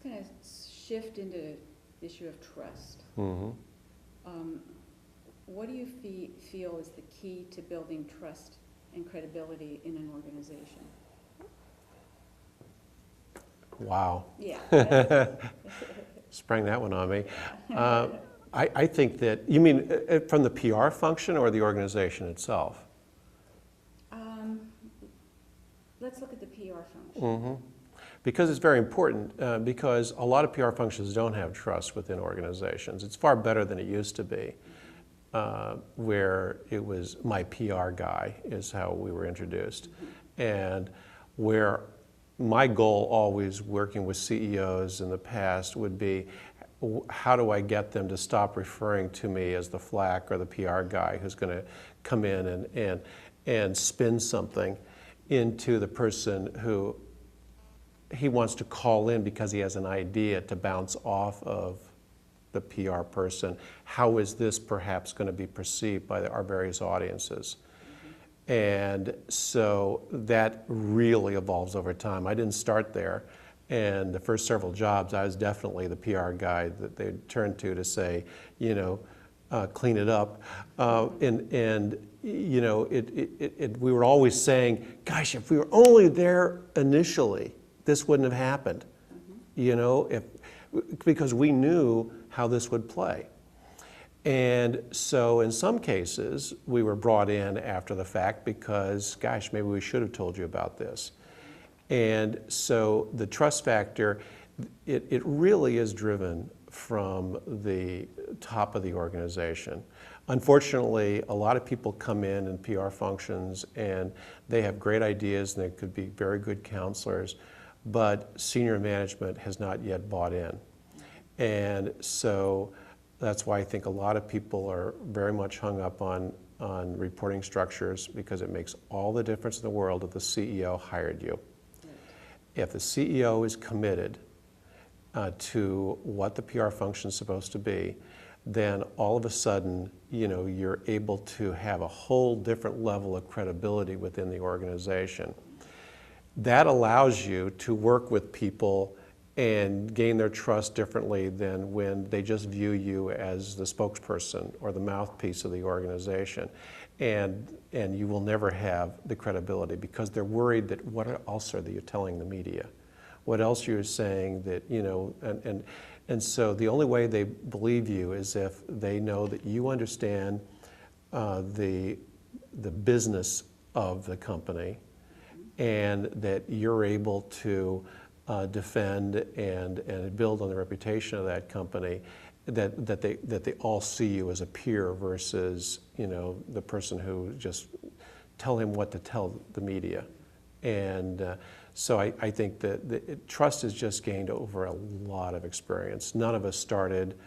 kind of shift into the issue of trust. Mm-hmm. What do you feel is the key to building trust and credibility in an organization? Wow. Yeah. Sprang that one on me. I think that, you mean from the PR function or the organization itself? Let's look at the PR function. Mm-hmm. Because it's very important, because a lot of PR functions don't have trust within organizations. It's far better than it used to be, where it was my PR guy is how we were introduced. And where my goal always working with CEOs in the past would be, how do I get them to stop referring to me as the flack or the PR guy who's going to come in and spin something into the person who he wants to call in because he has an idea to bounce off of the PR person. How is this perhaps going to be perceived by our various audiences? And so that really evolves over time. I didn't start there. And the first several jobs, I was definitely the PR guy that they'd turn to say, you know, clean it up. And you know, we were always saying, gosh, if we were only there initially, this wouldn't have happened. You know, because we knew how this would play. And so in some cases, we were brought in after the fact because, gosh, maybe we should have told you about this. And so the trust factor, it really is driven from the top of the organization. Unfortunately, a lot of people come in PR functions and they have great ideas and they could be very good counselors, but senior management has not yet bought in. And so that's why I think a lot of people are very much hung up on reporting structures, because it makes all the difference in the world if the CEO hired you. If the CEO is committed to what the PR function is supposed to be, then all of a sudden, you know, you're able to have a whole different level of credibility within the organization. That allows you to work with people and gain their trust differently than when they just view you as the spokesperson or the mouthpiece of the organization. And you will never have the credibility because they're worried that what else are you telling the media? What else you're saying that, you know, and so the only way they believe you is if they know that you understand the business of the company and that you're able to defend and build on the reputation of that company, that they all see you as a peer versus, you know, the person who just tell him what to tell the media. And so I think that trust is just gained over a lot of experience. None of us started,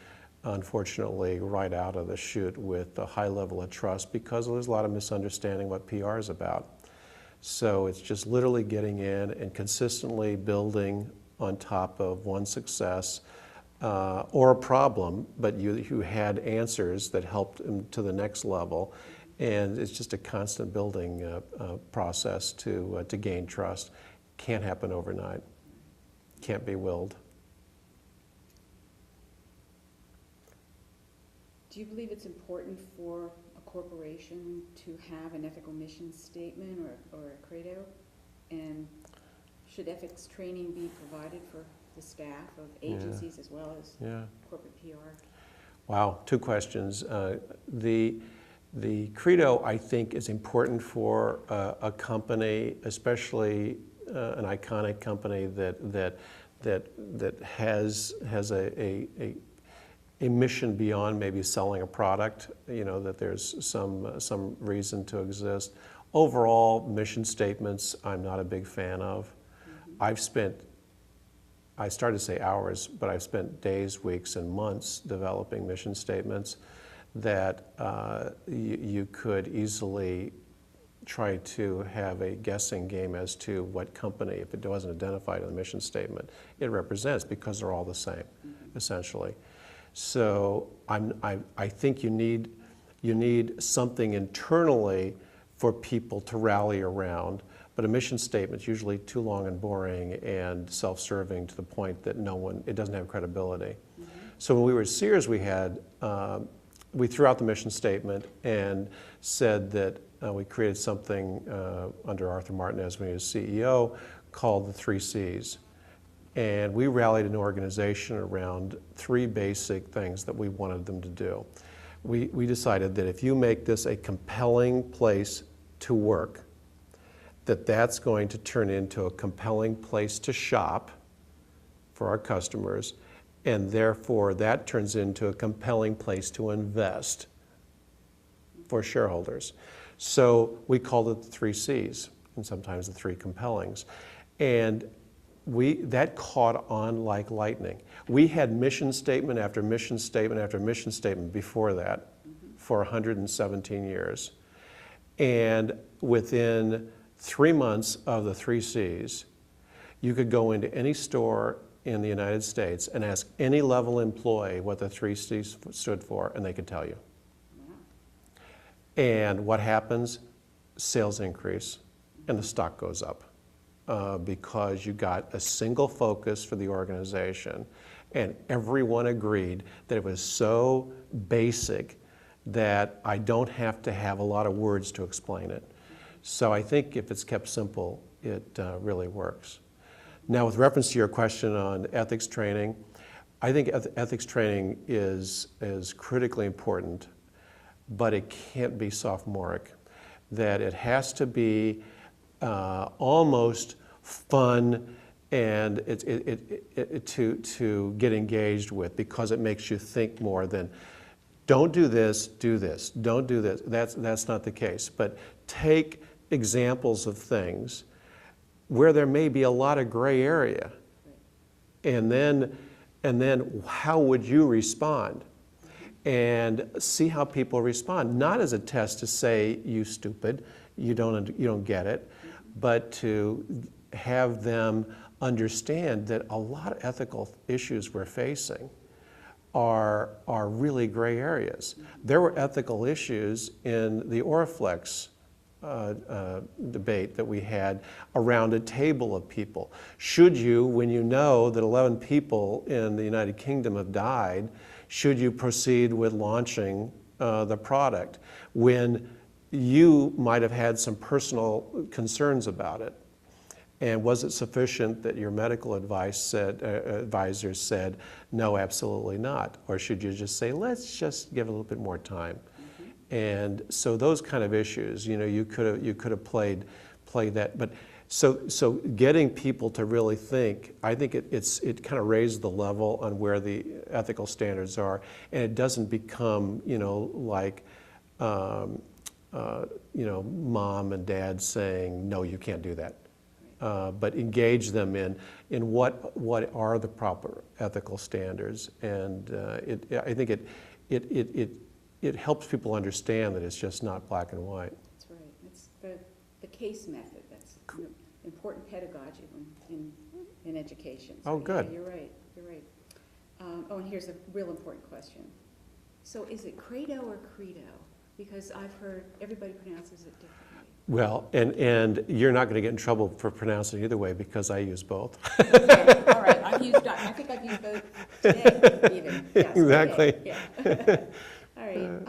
unfortunately, right out of the chute with a high level of trust because there's a lot of misunderstanding what PR is about. So it's just literally getting in and consistently building on top of one success or a problem, but you had answers that helped them to the next level. And it's just a constant building process to gain trust. Can't happen overnight. Can't be willed. Do you believe it's important for a corporation to have an ethical mission statement or a credo? And should ethics training be provided for the staff of agencies as well as corporate PR? Wow, two questions. The credo, I think, is important for a company, especially an iconic company that has a mission beyond maybe selling a product. You know, that there's some reason to exist. Overall, mission statements, I'm not a big fan of. I started to say hours, but I've spent days, weeks, and months developing mission statements that you could easily try to have a guessing game as to what company, if it wasn't identified in the mission statement, it represents, because they're all the same, essentially. So I think you need something internally for people to rally around, But a mission statement's usually too long and boring and self-serving to the point that it doesn't have credibility. So when we were at Sears, we threw out the mission statement and said that we created something under Arthur Martinez when he was CEO called the 3 C's. And we rallied an organization around 3 basic things that we wanted them to do. We decided that if you make this a compelling place to work, that's going to turn into a compelling place to shop for our customers, and therefore that turns into a compelling place to invest for shareholders. So we called it the 3 C's, and sometimes the 3 compellings. And that caught on like lightning. We had mission statement after mission statement after mission statement before that for 117 years. And within 3 months of the 3 C's, you could go into any store in the United States and ask any level employee what the 3 C's stood for, and they could tell you. Wow. And what happens? Sales increase, and the stock goes up. Because you got a single focus for the organization, and everyone agreed that it was so basic that I don't have to have a lot of words to explain it. So I think if it's kept simple, it really works. Now, with reference to your question on ethics training, I think ethics training is critically important, but it can't be sophomoric. That it has to be almost fun and to get engaged with, because it makes you think more than don't do this, do this, don't do this. That's not the case. But take examples of things where there may be a lot of gray area, and then how would you respond? And see how people respond, not as a test to say, you stupid, you don't get it, but to have them understand that a lot of ethical issues we're facing are really gray areas. There were ethical issues in the Oriflex debate that we had around a table of people. Should you, when you know that 11 people in the United Kingdom have died, should you proceed with launching the product when you might have had some personal concerns about it? And was it sufficient that your medical advisors said, no, absolutely not? Or should you just say, let's just give it a little bit more time? And so those kind of issues, you could have played that. But so getting people to really think, I think it kind of raised the level on where the ethical standards are, and it doesn't become like mom and dad saying, no, you can't do that. But engage them in what are the proper ethical standards, and I think it helps people understand that it's just not black and white. That's right. It's the case method. That's important pedagogy in education. So, oh, good. Yeah, you're right. You're right. And here's a real important question. So is it credo or credo? Because I've heard everybody pronounces it differently. Well, and you're not going to get in trouble for pronouncing it either way, because I use both. Okay, all right. I think I've used both today, even. Yes, Exactly. Okay, yeah. All right.